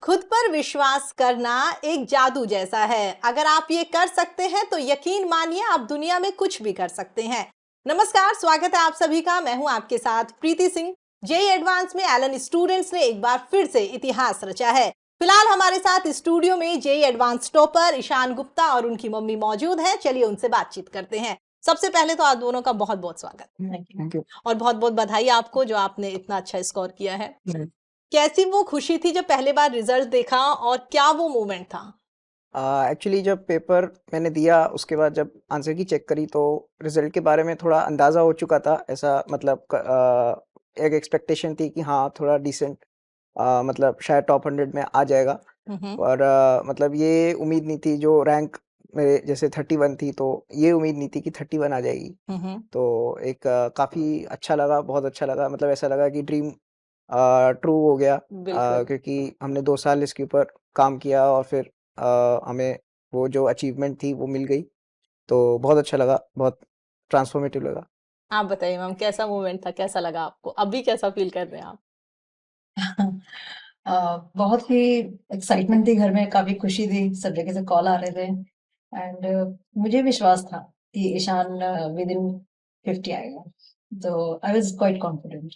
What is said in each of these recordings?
खुद पर विश्वास करना एक जादू जैसा है। अगर आप ये कर सकते हैं तो यकीन मानिए आप दुनिया में कुछ भी कर सकते हैं। नमस्कार, स्वागत है आप सभी का। मैं हूं आपके साथ प्रीति सिंह। जेई एडवांस में एलन स्टूडेंट्स ने एक बार फिर से इतिहास रचा है। फिलहाल हमारे साथ स्टूडियो में JEE advance topper Ishan Gupta और उनकी मम्मी मौजूद है। चलिए उनसे बातचीत करते हैं। सबसे पहले तो आप दोनों का बहुत बहुत स्वागत। Thank you. और बहुत बहुत बधाई आपको जो आपने इतना अच्छा स्कोर किया है। हम्म। कैसी वो खुशी थी जब पहली बार रिजल्ट देखा और क्या वो मोमेंट था? एक्चुअली जब पेपर मैंने दिया उसके बाद जब आंसर की चेक करी तो रिजल्ट के बारे में थोड़ा अंदाज़ा हो चुका था। ऐसा मतलब एक एक्सपेक्टेशन थी कि हाँ थोड़ा डिसेंट, मतलब शायद टॉप 100 में आ जाएगा। हम्म। और मतलब ये उम्मीद नहीं थी, जो रैंक मेरे जैसे 31 थी तो ये उम्मीद नहीं थी कि 31 आ जाएगी। हम्म। तो एक काफ़ी अच्छा लगा, बहुत अच्छा लगा। मतलब ऐसा लगा कि ड्रीम ट्रू हो गया, बिल्कुल। क्योंकि हमने 2 साल इसके ऊपर काम किया और फिर हमें वो जो अचीवमेंट थी वो मिल गई। तो बहुत अच्छा लगा, बहुत ट्रांसफॉर्मेटिव लगा। आप बताइए मैम, कैसा मोमेंट था, कैसा लगा आपको, अभी कैसा फील कर रहे हैं आप? बहुत ही एक्साइटमेंट थी घर में, काफी खुशी थी, सब जगह से कॉल आ रहे थे एंड मुझे विश्वास था कि ईशान विद इन 50 आएगा, तो आई वाज क्वाइट कॉन्फिडेंट।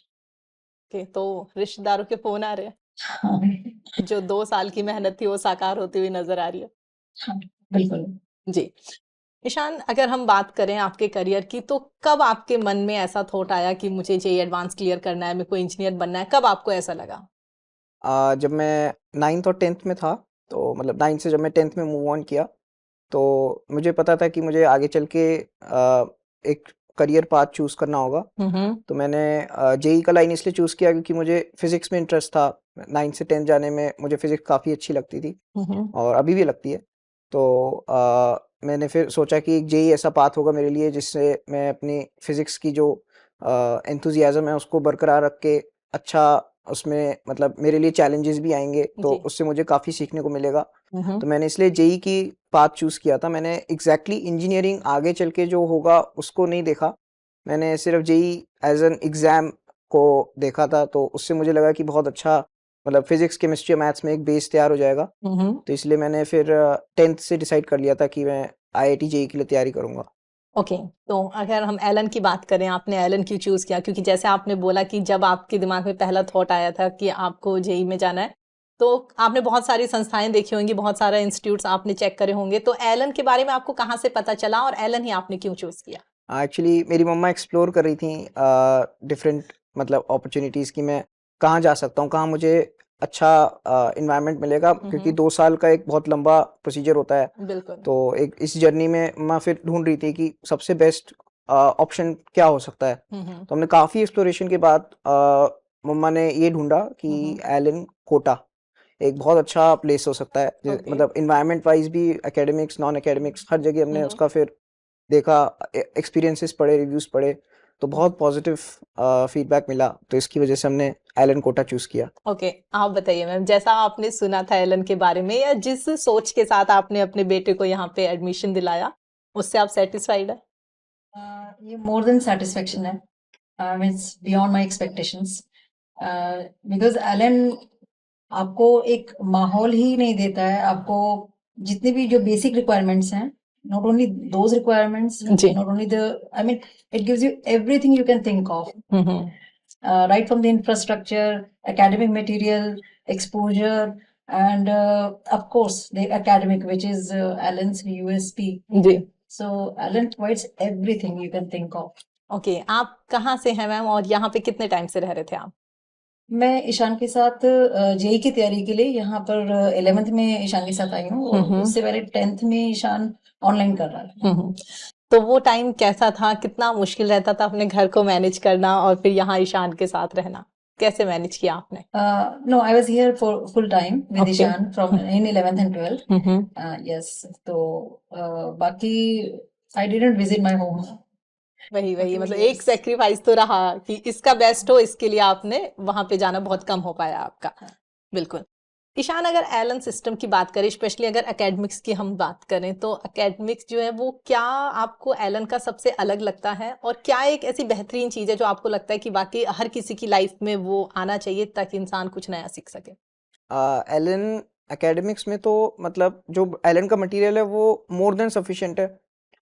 तो रिश्तेदारों के फोन आ रहे हैं, जो 2 साल की मेहनत थी वो साकार होती हुई नजर आ रही है। हाँ, बिल्कुल। जी। ईशान, अगर हम बात करें आपके करियर की तो कब आपके मन में ऐसा थॉट आया कि मुझे जेई एडवांस क्लियर करना है, मेरे को इंजीनियर बनना है, कब आपको ऐसा लगा? जब मैं 9th और 10th में था, तो मतलब 9th से जब मैं 10th में मूव ऑन किया, तो मुझे पता था कि मुझे आगे चल के एक करियर पाथ चूज़ करना होगा। हम्म। तो मैंने जेईई का लाइन इसलिए चूज़ किया क्योंकि मुझे फिज़िक्स में इंटरेस्ट था। 9th से 10th जाने में मुझे फिज़िक्स काफ़ी अच्छी लगती थी हम्म। और अभी भी लगती है। तो मैंने फिर सोचा कि एक जेईई ऐसा पाथ होगा मेरे लिए जिससे मैं अपनी फिज़िक्स की जो एंथुसियाज़्म है उसको बरकरार रख के अच्छा उसमें, मतलब मेरे लिए चैलेंजेस भी आएँगे तो जी। उससे मुझे काफ़ी सीखने को मिलेगा। हम्म। तो मैंने इसलिए जेईई की पाथ चूज़ किया था। मैंने एग्ज़ैक्टली इंजीनियरिंग आगे चल के जो होगा उसको नहीं देखा। मैंने सिर्फ़ जेईई एज़ एन एग्ज़ाम को देखा था, तो उससे मुझे लगा कि बहुत अच्छा, मतलब फिज़िक्स, केमिस्ट्री और मैथ्स में एक बेस तैयार हो जाएगा। हम्म। तो इसलिए मैंने फिर 10th से डिसाइड कर लिया था कि मैं आईआईटी जेईई के लिए तैयारी करूँगा। ओके। तो अगर हम एलन की बात करें, आपने एलन क्यों चूज किया? क्योंकि जैसे आपने बोला कि जब आपके दिमाग में पहला थॉट आया था कि आपको जेई में जाना है, तो आपने बहुत सारी संस्थाएं देखी होंगी, बहुत सारे इंस्टीट्यूट्स आपने चेक करे होंगे, तो एलन के बारे में आपको कहाँ से पता चला और एलन ही आपने क्यों चूज किया? एक्चुअली मेरी मम्मा एक्सप्लोर कर रही थी डिफरेंट, मतलब अपॉर्च्युनिटीज़ कि मैं कहाँ जा सकता हूँ, कहाँ मुझे अच्छा एनवायरनमेंट मिलेगा, क्योंकि 2 साल का एक बहुत लंबा प्रोसीजर होता है। बिल्कुल। तो एक इस जर्नी में मम्मा फिर ढूँढ रही थी कि सबसे बेस्ट ऑप्शन क्या हो सकता है। हम्म। तो हमने काफ़ी एक्सप्लोरेशन के बाद मम्मा ने ये ढूँढा कि एलन कोटा एक बहुत अच्छा प्लेस हो सकता है। ओके। मतलब एनवायरनमेंट वाइज़ भी, एकेडमिक्स, नॉन एकेडमिक्स हर जगह हमने उसका फिर देखा, एक्सपीरियंसेस पढ़े, रिव्यूज़ पढ़े, तो बहुत पॉजिटिव फीडबैक मिला। तो इसकी वजह से हमने एलन कोटा चूज़ किया। ओके, आप बताइए मैम, जैसा आपने सुना था एलन के बारे में या जिस सोच के साथ आपने अपने बेटे को यहाँ पे एडमिशन दिलाया, उससे आप सेटिस्फाइड है? ये मोर देन सेटिस्फेक्शन है, it's beyond my expectations, because Allen आपको एक माहौल ही नहीं देता है, आपको जितने भी जो बेसिक रिक्वायरमेंट्स हैं, नॉट ओनली दोज रिक्वायरमेंट्स, जी। Not only the, I mean it gives you everything you can think of, right from the infrastructure, academic material, exposure, and of course the academic, which is Allen's USP. जी। So Allen provides everything you can think of. Okay, आप कहाँ से हैं ma'am और यहाँ पे कितने time से रह रहे थे आप? मैं ईशान के साथ जेई की तैयारी के लिए यहाँ पर 11th में ईशान के साथ आई हूँ, और उससे पहले 10th में ईशान ऑनलाइन कर रहा था। तो वो टाइम कैसा था? कितना मुश्किल रहता था अपने घर को मैनेज करना और फिर यहाँ ईशान के साथ रहना? कैसे मैनेज किया आपने? No, I was here for full time with Okay. Ishan from in 11th and 12th. Yes, तो बाकी I didn't visit my home. वही वही, Okay, मतलब yes. एक सेक्रीफाइस तो रहा कि इसका बेस्ट हो, इसके लिए आपने वहां पे जाना बहुत कम हो पाया आपका। बिल्कुल। ईशान, अगर एलन सिस्टम की बात करें, स्पेशली अगर एकेडमिक्स की हम बात करें, तो एकेडमिक्स जो है वो क्या आपको एलन का सबसे अलग लगता है, और क्या एक ऐसी बेहतरीन चीज है जो आपको लगता है कि वाकई हर किसी की लाइफ में वो आना चाहिए ताकि इंसान कुछ नया सीख सके? एलन एकेडमिक्स में तो मतलब जो एलन का मटेरियल है वो मोर देन सफिशिएंट है,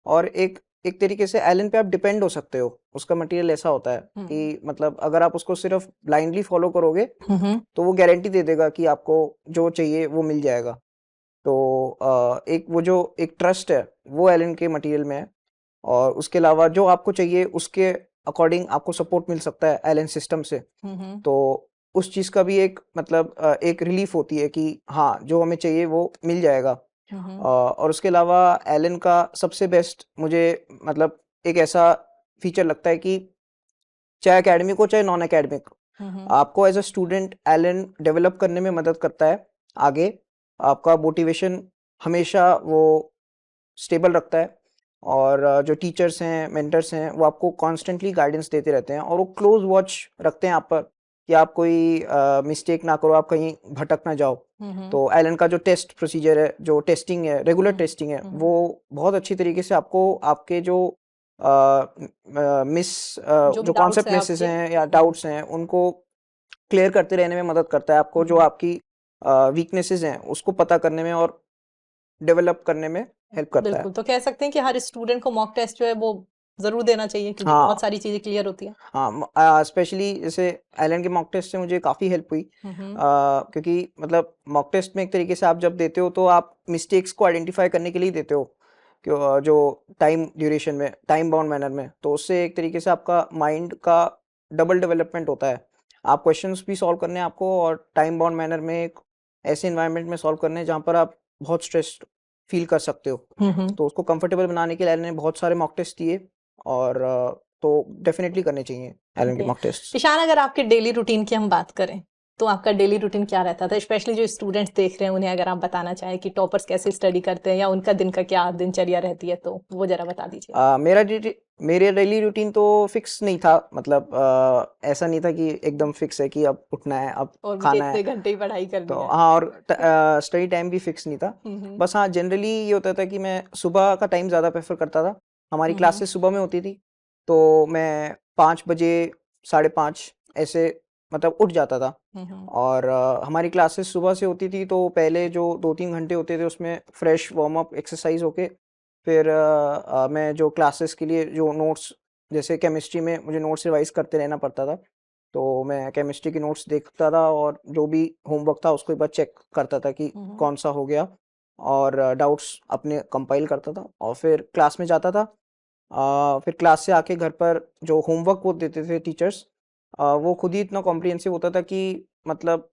और एक तरीके से एलन पे आप डिपेंड हो सकते हो। उसका मटेरियल ऐसा होता है कि मतलब अगर आप उसको सिर्फ ब्लाइंडली फॉलो करोगे तो वो गारंटी दे देगा कि आपको जो चाहिए वो मिल जाएगा। तो एक वो जो एक ट्रस्ट है वो एलन के मटेरियल में है, और उसके अलावा जो आपको चाहिए उसके अकॉर्डिंग आपको सपोर्ट मिल सकता है एलन सिस्टम से। तो उस चीज़ का भी एक मतलब एक रिलीफ होती है कि हाँ जो हमें चाहिए वो मिल जाएगा। और उसके अलावा एलन का सबसे बेस्ट मुझे मतलब एक ऐसा फीचर लगता है कि चाहे एकेडमिक हो चाहे नॉन एकेडमिक, आपको as a student Allen develop करने में मदद करता है। आगे आपका मोटिवेशन हमेशा वो स्टेबल रखता है, और जो टीचर्स हैं मेंटर्स हैं वो आपको कॉन्स्टेंटली गाइडेंस देते रहते हैं, और वो क्लोज वॉच रखते हैं आप पर कि आप कोई मिस्टेक ना करो, आप कहीं भटक ना जाओ। तो एलन का जो टेस्ट प्रोसीजर है, जो टेस्टिंग है, रेगुलर टेस्टिंग है, वो बहुत अच्छी तरीके से आपको आपके जो जो कॉन्सेप्ट मिसेस हैं या डाउट्स हैं उनको क्लियर करते रहने में मदद करता है आपको। जो आपकी वीकनेसेस हैं उसको पता करने में और डेवलप करने में हेल्प करता है। बिल्कुल, तो कह सकते हैं कि हर स्टूडेंट को मॉक टेस्ट जो है वो जरूर देना चाहिए, क्योंकि बहुत सारी चीजें क्लियर होती हैं। हाँ, स्पेशली जैसे एलन के मॉक टेस्ट से मुझे काफ़ी हेल्प हुई, क्योंकि मतलब मॉक टेस्ट में एक तरीके से आप जब देते हो तो आप मिस्टेक्स को आइडेंटिफाई करने के लिए देते हो, जो टाइम ड्यूरेशन में, टाइम बाउंड मैनर में, तो उससे एक तरीके से आपका माइंड का डबल डेवलपमेंट होता है। आप क्वेश्चंस भी सॉल्व करने हैं आपको, और टाइम बाउंड मैनर में एक ऐसे इन्वायरमेंट में सॉल्व करने हैं जहाँ पर आप बहुत स्ट्रेस फील कर सकते हो। तो उसको कंफर्टेबल बनाने के लिए एलन ने बहुत सारे मॉक टेस्ट दिए, और तो डेफिनेटली करने चाहिए एलन के मॉक टेस्ट। ईशान, अगर आपके डेली रूटीन की हम बात करें तो आपका डेली रूटीन क्या रहता था? स्पेशली जो स्टूडेंट्स देख रहे हैं उन्हें अगर आप बताना चाहें कि टॉपर्स कैसे स्टडी करते हैं या उनका दिन का क्या दिनचर्या रहती है, तो वो जरा बता दीजिए। मेरे डेली रूटीन तो फिक्स नहीं था, मतलब ऐसा नहीं था कि एकदम फिक्स है कि अब उठना है, अब और खाना है, घंटे ही पढ़ाई करनी तो है। हाँ, और स्टडी टाइम भी फिक्स नहीं था। बस हाँ, जनरली ये होता था कि मैं सुबह का टाइम ज़्यादा प्रेफर करता था। हमारी क्लासेस सुबह में होती थी, तो मैं 5 बजे 5:30 ऐसे मतलब उठ जाता था। और हमारी क्लासेस सुबह से होती थी, तो पहले जो 2-3 घंटे होते थे उसमें फ्रेश वार्म अप एक्सरसाइज होके फिर मैं जो क्लासेस के लिए जो नोट्स, जैसे केमिस्ट्री में मुझे नोट्स रिवाइज करते रहना पड़ता था, तो मैं केमिस्ट्री के नोट्स देखता था और जो भी होमवर्क था उसको एक बार चेक करता था कि कौन सा हो गया, और डाउट्स अपने कंपाइल करता था, और फिर क्लास में जाता था। फिर क्लास से आके घर पर जो होमवर्क वो देते थे टीचर्स, वो खुद ही इतना कॉम्प्रिहेंसिव होता था कि मतलब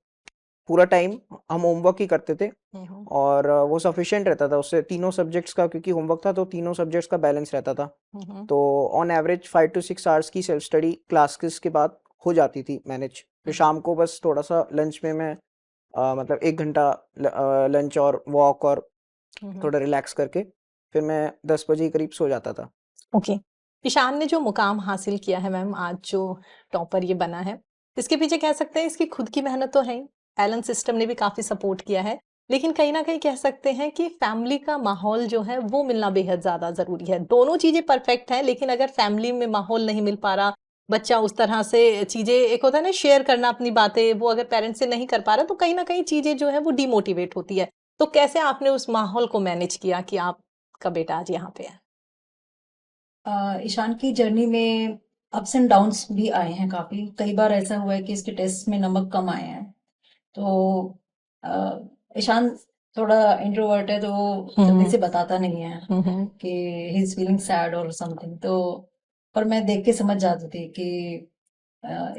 पूरा टाइम हम होमवर्क ही करते थे, और वो सफिशिएंट रहता था उससे तीनों सब्जेक्ट्स का, क्योंकि होमवर्क था तो तीनों सब्जेक्ट्स का बैलेंस रहता था। तो ऑन एवरेज 5 to 6 आवर्स की सेल्फ स्टडी क्लासेस के बाद हो जाती थी मैनेज। फिर शाम को बस थोड़ा सा लंच में मैं मतलब 1 घंटा लंच और वॉक और थोड़ा रिलैक्स करके फिर मैं 10 बजे के करीब सो जाता था। ओके। ईशान ने जो मुकाम हासिल किया है मैम, आज जो टॉपर ये बना है, इसके पीछे कह सकते हैं इसकी खुद की मेहनत तो है ही, एलन सिस्टम ने भी काफ़ी सपोर्ट किया है, लेकिन कहीं ना कहीं कह सकते हैं कि फैमिली का माहौल जो है वो मिलना बेहद ज़्यादा ज़रूरी है। दोनों चीज़ें परफेक्ट हैं, लेकिन अगर फैमिली में माहौल नहीं मिल पा रहा, बच्चा उस तरह से चीज़ें, एक होता है ना शेयर करना अपनी बातें, वो अगर पेरेंट्स से नहीं कर पा रहा तो कहीं ना कहीं चीज़ें जो है वो डिमोटिवेट होती है। तो कैसे आपने उस माहौल को मैनेज किया कि आपका बेटा आज यहाँ पे है? ईशान की जर्नी में अप्स एंड डाउन्स भी आए हैं काफ़ी। कई बार ऐसा हुआ है कि इसके टेस्ट में नंबर कम आए हैं। तो ईशान थोड़ा इंट्रोवर्ट है, तो जल्दी से बताता नहीं है कि ही इज फीलिंग सैड और समथिंग। तो पर मैं देख के समझ जाती थी कि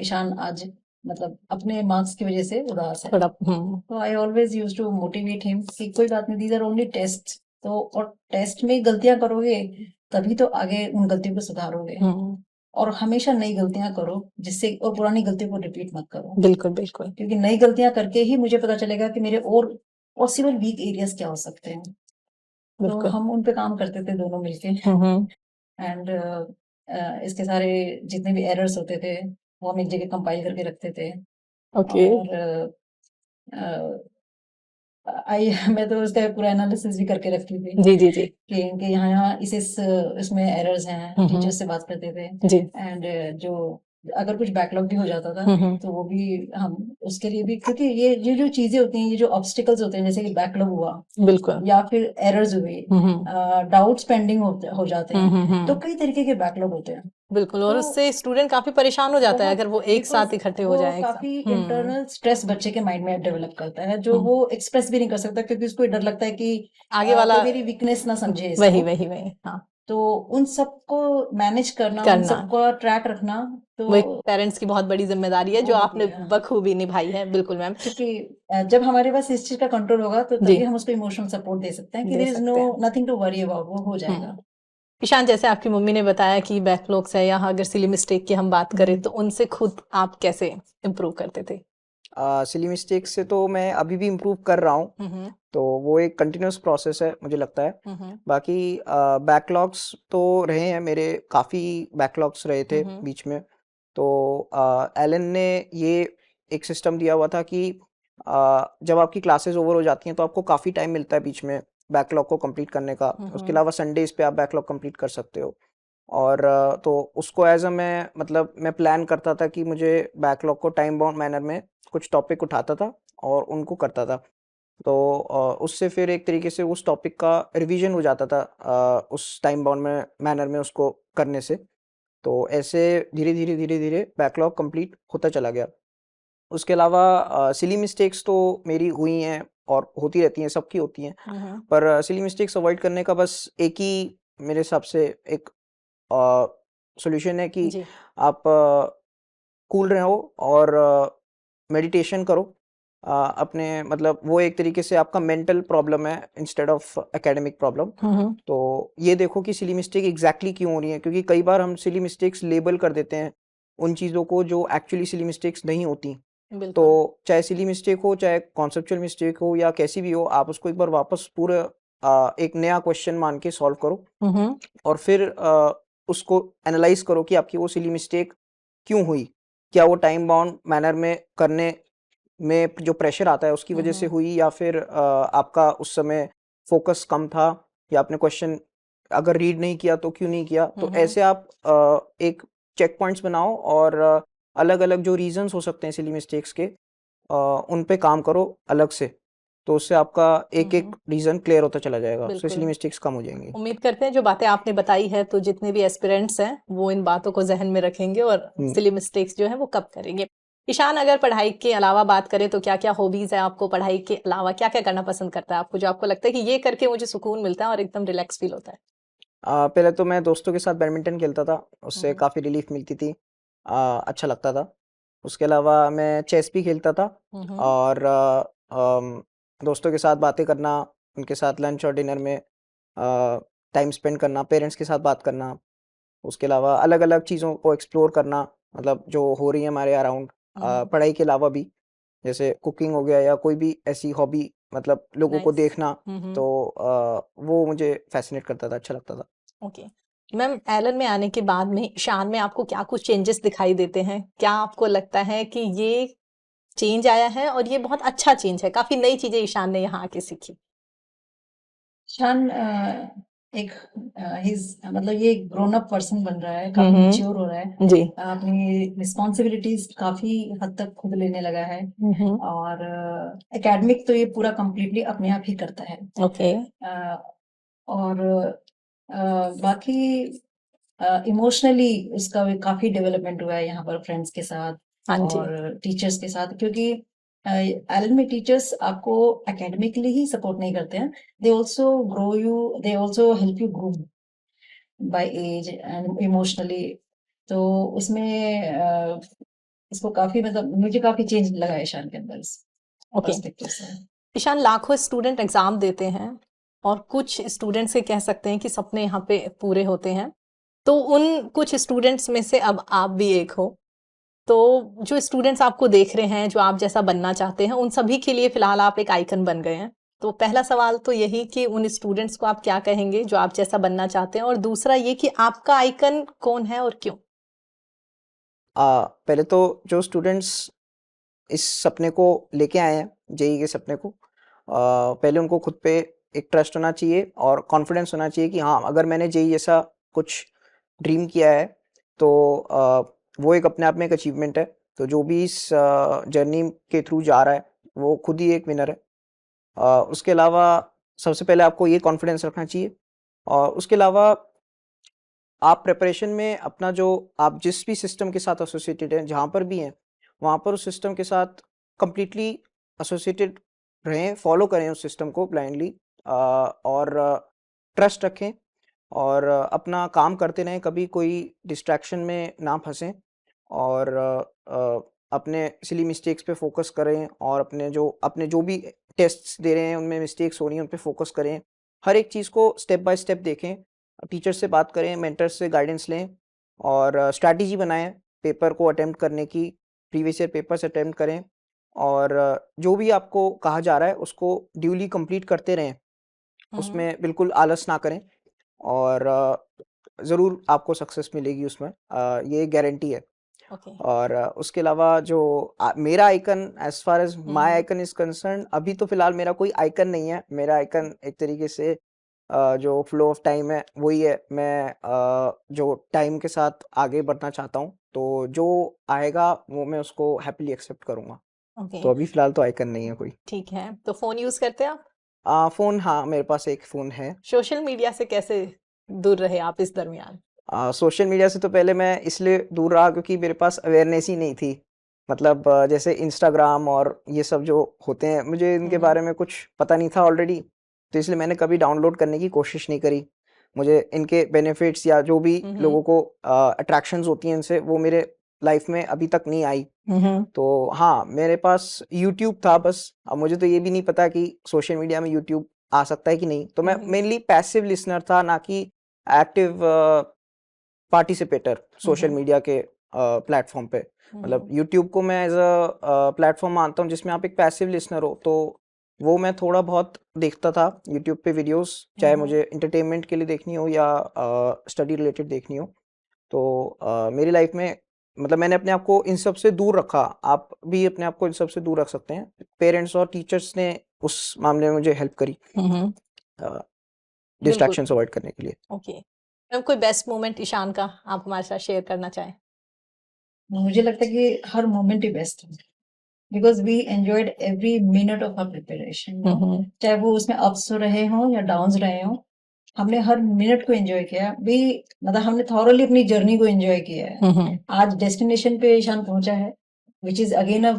ईशान आज मतलब अपने मार्क्स की वजह से उदास है। तो I always use to motivate him कि कोई बात नहीं, दीज आर ओनली टेस्ट। तो और टेस्ट में गलतियां करोगे तभी तो आगे उन गलतियों को सुधारोगे, और हमेशा नई गलतियां करो, जिससे और पुरानी गलतियों को रिपीट मत करो। बिल्कुल बिल्कुल। क्योंकि नई गलतियां करके ही मुझे पता चलेगा कि मेरे और पॉसिबल वीक एरियाज क्या हो सकते हैं। तो हम उन पे काम करते थे दोनों मिलके, एंड इसके सारे जितने भी एरर्स होते थे वो हम एक जगह कंपाइल करके रखते थे। ओके। और मैं तो उसका पूरा एनालिसिस भी करके रखती थी जी जी जी। कि इनके यहाँ इसमें एरर्स हैं, टीचर्स से बात करते थे। जी। एंड जो अगर कुछ बैकलॉग भी हो जाता था तो वो भी हम उसके लिए भी, क्योंकि ये जो चीजें होती हैं, ये जो ऑब्स्टिकल्स होते हैं, जैसे कि बैकलॉग हुआ बिल्कुल। या फिर एरर्स हुए, डाउट्स पेंडिंग हो जाते हैं, तो कई तरीके के बैकलॉग होते हैं। बिल्कुल, और तो उससे स्टूडेंट काफी परेशान हो जाता है बहुत, अगर वो एक बिकॉज साथ इकट्ठे हो वो जाए काफी एग्जाम। इंटरनल स्ट्रेस बच्चे के माइंड में डेवलप करता है, जो वो एक्सप्रेस भी नहीं कर सकता, क्योंकि उसको डर लगता है कि आगे वाला कोई मेरी वीकनेस ना समझे वही इसको। वही वही, हाँ, तो उन सबको मैनेज करना, उन करना सबका ट्रैक रखना, तो वो एक पेरेंट्स की बहुत बड़ी जिम्मेदारी है जो वो होती आपने है। बखूबी निभाई है। बिल्कुल मैम। क्योंकि जब हमारे पास इस चीज का कंट्रोल होगा तो जी, तभी हम उसको इमोशनल सपोर्ट दे सकते हैं कि दे देयर इज नो सकते हैं। नथिंग टू वरी अबाउट, वो हो जाएगा। ईशान, जैसे आपकी मम्मी ने बताया कि बैकलॉग्स है, या अगर सिली मिस्टेक की हम बात करें तो उनसे खुद आप कैसे इम्प्रूव करते थे? सिली मिस्टेक से तो मैं अभी भी इम्प्रूव कर रहा हूँ, तो वो एक कंटिन्यूस प्रोसेस है मुझे लगता है। बाकी बैकलॉग्स तो रहे हैं मेरे, काफ़ी बैकलॉग्स रहे थे बीच में। तो एलन ने ये एक सिस्टम दिया हुआ था कि जब आपकी क्लासेस ओवर हो जाती हैं तो आपको काफ़ी टाइम मिलता है बीच में बैकलॉग को कंप्लीट करने का। उसके अलावा संडेज पे आप बैकलॉग कंप्लीट कर सकते हो। और तो उसको एज अ मैं मतलब मैं प्लान करता था कि मुझे बैकलॉग को टाइम बाउंड मैनर में कुछ टॉपिक उठाता था और उनको करता था। तो उससे फिर एक तरीके से उस टॉपिक का रिवीजन हो जाता था उस टाइम बाउंड में मैनर में उसको करने से। तो ऐसे धीरे धीरे धीरे धीरे बैकलॉग कंप्लीट होता चला गया। उसके अलावा सिली मिस्टेक्स तो मेरी हुई हैं और होती रहती हैं, सबकी होती हैं। पर सिली मिस्टेक्स अवॉइड करने का बस एक ही मेरे हिसाब से एक सॉल्यूशन है कि जी, आप कूल रहो और मेडिटेशन करो। अपने मतलब वो एक तरीके से आपका मेंटल प्रॉब्लम है इंस्टेड ऑफ एकेडमिक प्रॉब्लम। तो ये देखो कि सिली मिस्टेक एग्जैक्टली क्यों हो रही है, क्योंकि कई बार हम सिली मिस्टेक्स लेबल कर देते हैं उन चीज़ों को जो एक्चुअली सिली मिस्टेक्स नहीं होती। तो बिल्कुल। चाहे सिली मिस्टेक हो, चाहे कॉन्सेप्चुअल मिस्टेक हो, या कैसी भी हो, आप उसको एक बार वापस पूरा एक नया क्वेश्चन मान के सॉल्व करो और फिर उसको एनालाइज करो कि आपकी वो सिली मिस्टेक क्यों हुई। क्या वो टाइम बाउंड मैनर में करने में जो प्रेशर आता है उसकी वजह से हुई, या फिर आपका उस समय फोकस कम था, या आपने क्वेश्चन अगर रीड नहीं किया तो क्यों नहीं किया। तो ऐसे आप एक चेक पॉइंट्स बनाओ और अलग अलग जो रीजंस हो सकते हैं सिली मिस्टेक्स के, उन पे काम करो अलग से। तो उससे आपका एक एक रीजन क्लियर होता चला जाएगा, उससे सिली बिल्कुल। मिस्टेक्स कम हो जाएंगी। उम्मीद करते हैं जो बातें आपने बताई है तो जितने भी एस्पिरेंट्स हैं वो इन बातों को जहन में रखेंगे और सिली मिस्टेक्स जो है वो कब करेंगे। ईशान, अगर पढ़ाई के अलावा बात करें तो क्या क्या हॉबीज है आपको? पढ़ाई के अलावा क्या क्या करना पसंद करता है आपको, जो आपको लगता है कि ये करके मुझे सुकून मिलता है और एकदम रिलैक्स फील होता है? पहले तो मैं दोस्तों के साथ बैडमिंटन खेलता था, उससे काफ़ी रिलीफ मिलती थी, अच्छा लगता था। उसके अलावा मैं चेस भी खेलता था, और दोस्तों के साथ बातें करना, उनके साथ लंच और डिनर में टाइम स्पेंड करना, पेरेंट्स के साथ बात करना। उसके अलावा अलग अलग चीज़ों को एक्सप्लोर करना, मतलब जो हो रही है हमारे अराउंड, पढ़ाई के अलावा भी, जैसे कुकिंग हो गया या कोई भी ऐसी हॉबी, मतलब लोगों को नाइस। देखना। तो वो मुझे फैसिनेट करता था, अच्छा लगता था। ओके मैम, एलन में आने के बाद में ईशान में आपको क्या कुछ चेंजेस दिखाई देते हैं? क्या आपको लगता है कि ये चेंज आया है और ये बहुत अच्छा चेंज है, काफी नई चीजें ईशान ने यहाँ आके सीखी? शान एक मतलब ये ग्रोन अप पर्सन बन रहा है, काफी मैच्योर हो रहा है, जी। अपनी रिस्पॉन्सिबिलिटीज काफी हद तक खुद लेने लगा है, और एकेडमिक तो ये पूरा कंप्लीटली अपने आप ही करता है। ओके। और बाकी इमोशनली उसका भी काफी डेवलपमेंट हुआ है यहाँ पर, फ्रेंड्स के साथ हाँ जी। और टीचर्स के साथ, क्योंकि एलन में टीचर्स आपको एकेडमिकली ही सपोर्ट नहीं करते हैं, they also grow you, they also help you grow by age and emotionally. तो उसमें इसको काफी, मतलब मुझे काफी चेंज लगा है ईशान के अंदर इस ओके। पर्सपेक्टिव से। ईशान, लाखों स्टूडेंट एग्जाम देते हैं और कुछ स्टूडेंट्स के कह सकते हैं कि सपने यहाँ पे पूरे होते हैं, तो उन कुछ स्टूडेंट्स में से अब आप भी एक हो। तो जो स्टूडेंट्स आपको देख रहे हैं, जो आप जैसा बनना चाहते हैं, उन सभी के लिए फिलहाल आप एक आइकन बन गए हैं। तो पहला सवाल तो यही कि उन स्टूडेंट्स को आप क्या कहेंगे जो आप जैसा बनना चाहते हैं, और दूसरा ये कि आपका आइकन कौन है और क्यों? पहले तो जो स्टूडेंट्स इस सपने को लेके आए हैं, जेई के सपने को, पहले उनको खुद पे एक ट्रस्ट होना चाहिए और कॉन्फिडेंस होना चाहिए कि हाँ, अगर मैंने जेई जैसा कुछ ड्रीम किया है तो वो एक अपने आप में एक अचीवमेंट है। तो जो भी इस जर्नी के थ्रू जा रहा है वो खुद ही एक विनर है। उसके अलावा सबसे पहले आपको ये कॉन्फिडेंस रखना चाहिए, और उसके अलावा आप प्रिपरेशन में अपना जो आप जिस भी सिस्टम के साथ एसोसिएटेड हैं, जहाँ पर भी हैं, वहाँ पर उस सिस्टम के साथ कंप्लीटली एसोसिएटेड रहें, फॉलो करें उस सिस्टम को ब्लाइंडली, और ट्रस्ट रखें, और अपना काम करते रहें, कभी कोई डिस्ट्रैक्शन में ना फंसें, और अपने सिली मिस्टेक्स पे फोकस करें, और अपने जो भी टेस्ट्स दे रहे हैं उनमें मिस्टेक्स हो रही हैं उन पे फोकस करें। हर एक चीज़ को स्टेप बाय स्टेप देखें, टीचर से बात करें, मेंटर्स से गाइडेंस लें, और स्ट्रैटेजी बनाएं पेपर को अटेम्प्ट करने की, प्रीवियस ईयर पेपर्स अटेम्प्ट करें, और जो भी आपको कहा जा रहा है उसको ड्यूली कंप्लीट करते रहें, उसमें बिल्कुल आलस ना करें, और ज़रूर आपको सक्सेस मिलेगी उसमें, ये गारंटी है। ओके। और उसके अलावा जो मेरा icon, as far as my hmm. Icon is concern, अभी तो फिलहाल मेरा कोई आइकन नहीं है। मेरा आइकन एक तरीके से जो फ्लो ऑफ टाइम है वही है। मैं जो टाइम के साथ आगे बढ़ना चाहता हूँ, तो जो आएगा वो मैं उसको हैप्पीली एक्सेप्ट करूँगा। ओके, तो अभी फिलहाल तो आइकन नहीं है कोई। ठीक है। तो फोन यूज करते हैं आप? फ़ोन, हाँ, मेरे पास एक फ़ोन है। सोशल मीडिया से कैसे दूर रहे आप इस दरमियान? सोशल मीडिया से तो पहले मैं इसलिए दूर रहा क्योंकि मेरे पास अवेयरनेस ही नहीं थी। मतलब जैसे इंस्टाग्राम और ये सब जो होते हैं, मुझे इनके बारे में कुछ पता नहीं था ऑलरेडी, तो इसलिए मैंने कभी डाउनलोड करने की कोशिश नहीं करी। मुझे इनके बेनिफिट्स या जो भी लोगों को अट्रैक्शंस होती हैं इनसे, वो मेरे लाइफ में अभी तक नहीं आई। तो हाँ, मेरे पास यूट्यूब था बस। अब मुझे तो ये भी नहीं पता कि सोशल मीडिया में यूट्यूब आ सकता है कि नहीं। तो मैं मेनली पैसिव लिसनर था, ना कि एक्टिव पार्टिसिपेटर सोशल मीडिया के प्लेटफॉर्म पे। मतलब यूट्यूब को मैं एज अ प्लेटफॉर्म मानता हूँ जिसमें आप एक पैसिव लिसनर हो, तो वो मैं थोड़ा बहुत देखता था यूट्यूब पे वीडियोस, चाहे मुझे एंटरटेनमेंट के लिए देखनी हो या स्टडी रिलेटेड देखनी हो। तो मेरी लाइफ में मतलब मैंने अपने आप को इन सब से दूर रखा। आप भी अपने आप को इन सब से दूर रख सकते हैं। पेरेंट्स और टीचर्स ने उस मामले में मुझे हेल्प करी बिल्कुल। डिस्ट्रैक्शंस अवॉइड करने के लिए। ओके मैम, कोई बेस्ट मोमेंट ईशान का आप हमारे साथ शेयर करना चाहें? मुझे लगता है कि हर मोमेंट ही बेस्ट है, because we enjoyed every minute of our preparation, चाहे वो उसमें अप्स रहे हों या डाउन्स रहे हों, हमने हर मिनट को एंजॉय किया भी। मतलब हमने थॉरली अपनी जर्नी को एंजॉय किया है। आज डेस्टिनेशन पे ईशान पहुंचा है, which is again a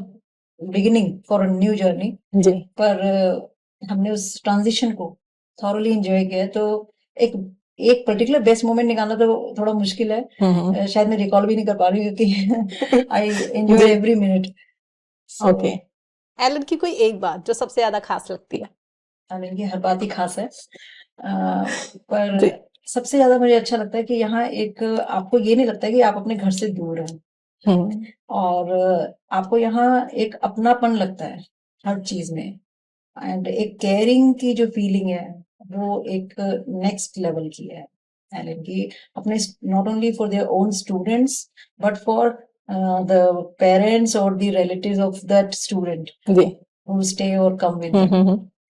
beginning for a new journey. जी। पर हमने उस ट्रांजिशन को थॉरली एंजॉय किया है। तो एक एक पर्टिकुलर बेस्ट मोमेंट निकालना तो थोड़ा मुश्किल है। शायद मैं रिकॉल भी नहीं कर पा रही हूँ क्योंकि I enjoy every minute. Okay. Allen की कोई एक बात जो सबसे ज्यादा खास लगती है? एलन की हर बात ही खास है, पर सबसे ज्यादा मुझे अच्छा लगता है कि यहाँ एक आपको ये नहीं लगता है कि आप अपने घर से दूर हैं, और आपको यहाँ एक अपनापन लगता है हर चीज में। एंड एक केयरिंग की जो फीलिंग है वो एक नेक्स्ट लेवल की है एलन की, अपने not only for their own students but for the parents और the relatives of that student who stay or come with them.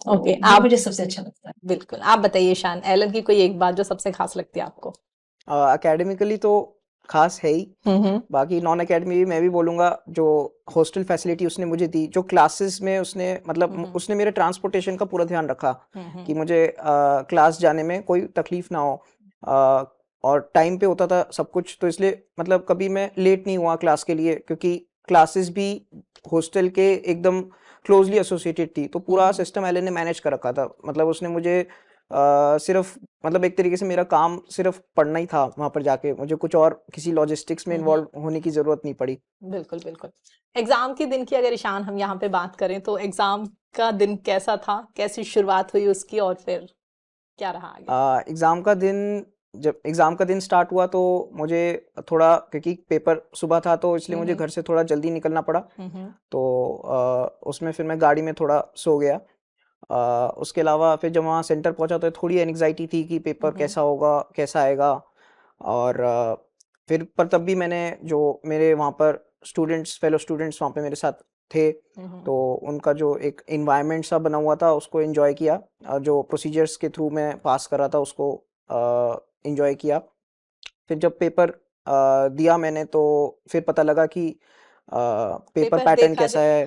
Okay, आप मुझे सबसे अच्छा लगता है। बिल्कुल। आप बताइए ईशान, एलन की कोई एक बात जो सबसे खास लगती है आपको? एकेडमिकली तो खास है ही, बाकी नॉन एकेडमी भी मैं भी बोलूँगा। जो हॉस्टल फैसिलिटी उसने मुझे दी, जो क्लासेस में उसने मतलब उसने मेरे ट्रांसपोर्टेशन का पूरा ध्यान रखा कि मुझे क्लास जाने में कोई तकलीफ ना हो, और टाइम पे होता था सब कुछ। तो इसलिए मतलब कभी मैं लेट नहीं हुआ क्लास के लिए, क्योंकि क्लासेस भी हॉस्टल के एकदम क्लोजली एसोसिएटेड थी। तो पूरा सिस्टम एलन ने मैनेज कर रखा था। मतलब उसने मुझे सिर्फ मतलब एक तरीके से मेरा काम सिर्फ पढ़ना ही था वहां पर जाके, मुझे कुछ और किसी लॉजिस्टिक्स में इन्वॉल्व होने की जरूरत नहीं पड़ी। बिल्कुल बिल्कुल। एग्जाम के दिन की अगर ईशान हम यहाँ पे बात करें तो एग्जाम का दिन कैसा था, कैसी शुरुआत हुई उसकी, और फिर क्या रहा आगे? एग्जाम का दिन, जब एग्जाम का दिन स्टार्ट हुआ तो मुझे थोड़ा, क्योंकि पेपर सुबह था तो इसलिए मुझे घर से थोड़ा जल्दी निकलना पड़ा। तो उसमें फिर मैं गाड़ी में थोड़ा सो गया। उसके अलावा फिर जब वहाँ सेंटर पहुँचा तो थोड़ी एंग्जाइटी थी कि पेपर कैसा होगा, कैसा आएगा। और फिर पर तब भी मैंने, जो मेरे वहाँ पर फेलो स्टूडेंट्स वहाँ पे मेरे साथ थे, तो उनका जो एक इन्वायरमेंट सा बना हुआ था उसको एंजॉय किया। जो प्रोसीजर्स के थ्रू मैं पास कर रहा था उसको एंजॉय किया। फिर जब पेपर दिया मैंने, तो फिर पता लगा कि पेपर पेपर पैटर्न देखा कैसा है।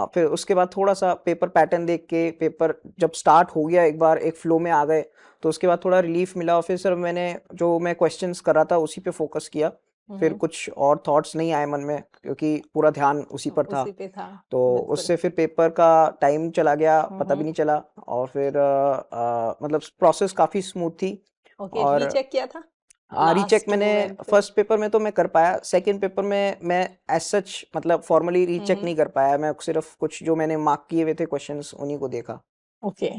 फिर उसके बाद थोड़ा सा पेपर पैटर्न देख के, पेपर जब स्टार्ट हो गया, एक बार एक फ्लो में आ गए, तो उसके बाद थोड़ा रिलीफ मिला, और फिर सिर्फ मैंने जो मैं क्वेश्चंस कर रहा था उसी पे फोकस किया। फिर कुछ और थॉट्स नहीं आए मन में, क्योंकि पूरा ध्यान उसी पर था। उसी पे था। तो बिल्कुल। उससे फिर पेपर का टाइम चला गया, पता भी नहीं चला, और फिर मतलब प्रोसेस काफ़ी स्मूथ थी। ओके, और रीचेक किया था रीचेक लास्ट मैंने मोमेंट पे? फर्स्ट पेपर में तो मैं कर पाया, सेकंड पेपर में मैं एज सच मतलब फॉर्मली रीचेक नहीं कर पाया, मैं सिर्फ कुछ जो मैंने मार्क किए हुए थे क्वेश्चंस उन्हीं को देखा। ओके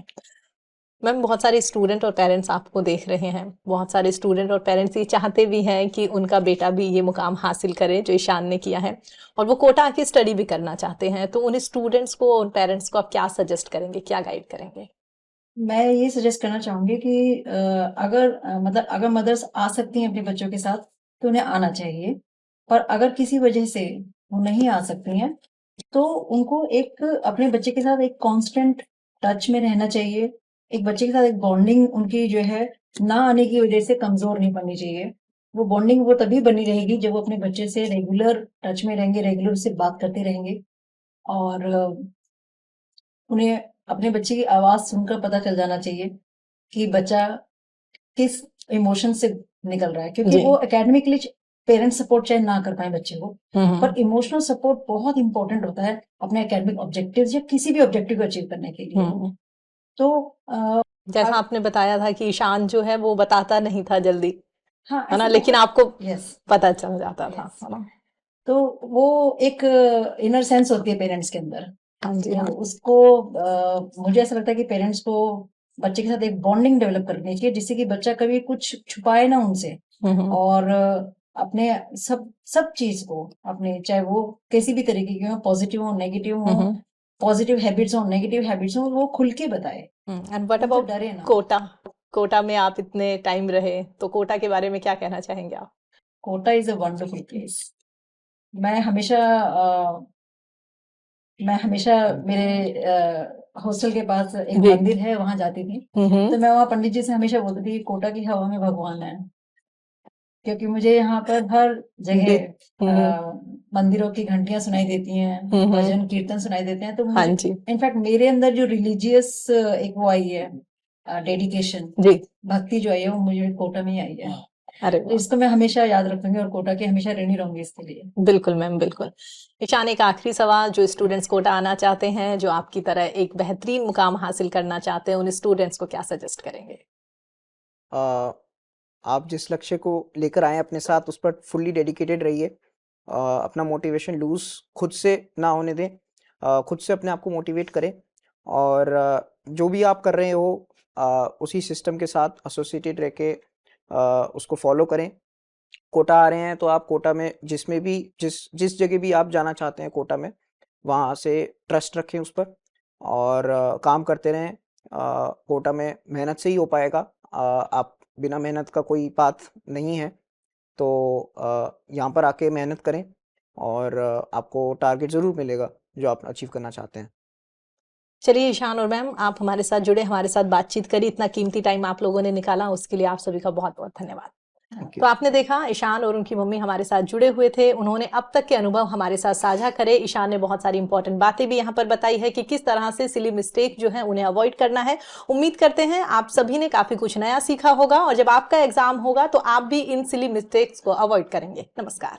मैम, बहुत सारे स्टूडेंट और पेरेंट्स आपको देख रहे हैं, बहुत सारे स्टूडेंट और पेरेंट्स ये चाहते भी हैं कि उनका बेटा भी ये मुकाम हासिल करे जो ईशान ने किया है, और वो कोटा आके स्टडी भी करना चाहते हैं। तो उन स्टूडेंट्स को, उन पेरेंट्स को आप क्या सजेस्ट करेंगे, क्या गाइड करेंगे? मैं ये सजेस्ट करना चाहूंगी कि मतलब अगर मदर्स आ सकती हैं अपने बच्चों के साथ तो उन्हें आना चाहिए, और अगर किसी वजह से वो नहीं आ सकती हैं तो उनको एक अपने बच्चे के साथ एक कांस्टेंट टच में रहना चाहिए। एक बच्चे के साथ एक बॉन्डिंग उनकी जो है ना आने की वजह से कमजोर नहीं पड़नी चाहिए। वो बॉन्डिंग वो तभी बनी रहेगी जब वो अपने बच्चे से रेगुलर टच में रहेंगे, रेगुलर से बात करते रहेंगे, और उन्हें अपने बच्चे की आवाज सुनकर पता चल जाना चाहिए कि बच्चा किस इमोशन से निकल रहा है, क्योंकि जी। वो एकेडमिकली पेरेंट्स सपोर्ट चाहे ना कर पाए बच्चे को, पर हम्म इमोशनल सपोर्ट बहुत इंपॉर्टेंट होता है अपने एकेडमिक ऑब्जेक्टिव्स या किसी भी ऑब्जेक्टिव को अचीव करने के लिए। हम्म तो जैसा अब आपने बताया था कि ईशान जो है वो बताता नहीं था जल्दी, हाँ, है ना, ऐसे लेकिन बहुत आपको यस पता चल जाता था, यस है ना? तो वो एक इनर सेंस होती है पेरेंट्स के अंदर। हाँ जी, तो हाँ। उसको मुझे ऐसा लगता है कि पेरेंट्स को बच्चे के साथ एक बॉन्डिंग डेवलप करनी चाहिए, जिससे कि बच्चा कभी कुछ छुपाए ना उनसे, हम्म और अपने सब सब चीज को, अपने चाहे वो किसी भी तरीके की हो, पॉजिटिव हो नेगेटिव हो, हम्म पॉजिटिव हैबिट्स हो नेगेटिव हैबिट्स हो, वो खुल के बताए, एंड व्हाट उनसे अबाउट डरे ना। कोटा? कोटा में आप इतने टाइम रहे, तो कोटा के बारे में क्या कहना चाहेंगे आप? Kota is a wonderful place. मैं हमेशा मैं हमेशा मेरे हॉस्टल के पास एक जी। मंदिर है, वहां जाती थी। तो मैं वहां पंडित जी से हमेशा बोलती थी कोटा की हवा में भगवान है, क्योंकि मुझे यहाँ पर हर जी। जगह मंदिरों की घंटियां सुनाई देती हैं, भजन कीर्तन सुनाई देते हैं। तो हाँ मुझे जी। इनफैक्ट मेरे अंदर जो रिलीजियस एक वो आई है, डेडिकेशन, जी। भक्ति जो आई है, वो मुझे कोटा में ही आई है। अरे तो वाह! इसको मैं हमेशा याद रखूंगी और कोटा की हमेशा ऋणी रहूंगी इसके लिए। बिल्कुल मैम, बिल्कुल। ईशान, एक आखिरी सवाल, जो स्टूडेंट्स कोटा आना चाहते हैं, जो आपकी तरह एक बेहतरीन मुकाम हासिल करना चाहते हैं, उन स्टूडेंट्स को क्या सजेस्ट करेंगे? अ, आप जिस लक्ष्य को लेकर आए अपने साथ, उस पर फुल्ली डेडिकेटेड रहिए। अपना मोटिवेशन लूज खुद से ना होने दें। खुद से अपने आप को मोटिवेट करें, और जो भी आप कर रहे हो उसी सिस्टम के साथ एसोसिएटेड रह के उसको फॉलो करें। कोटा आ रहे हैं तो आप कोटा में जिसमें भी जिस जिस जगह भी आप जाना चाहते हैं कोटा में, वहाँ से ट्रस्ट रखें उस पर, और काम करते रहें। कोटा में मेहनत से ही हो पाएगा। आप बिना मेहनत का कोई पाथ नहीं है। तो यहाँ पर आके मेहनत करें, और आपको टारगेट ज़रूर मिलेगा जो आप अचीव करना चाहते हैं। चलिए ईशान और मैम, आप हमारे साथ जुड़े, हमारे साथ बातचीत करी, इतना कीमती टाइम आप लोगों ने निकाला, उसके लिए आप सभी का बहुत बहुत धन्यवाद। थैंक तो यू। आपने देखा, ईशान और उनकी मम्मी हमारे साथ जुड़े हुए थे, उन्होंने अब तक के अनुभव हमारे साथ साझा करे। ईशान ने बहुत सारी इंपॉर्टेंट बातें भी यहाँ पर बताई है कि किस तरह से सिली मिस्टेक जो है उन्हें अवॉइड करना है। उम्मीद करते हैं आप सभी ने काफी कुछ नया सीखा होगा, और जब आपका एग्जाम होगा तो आप भी इन सिली मिस्टेक्स को अवॉइड करेंगे। नमस्कार।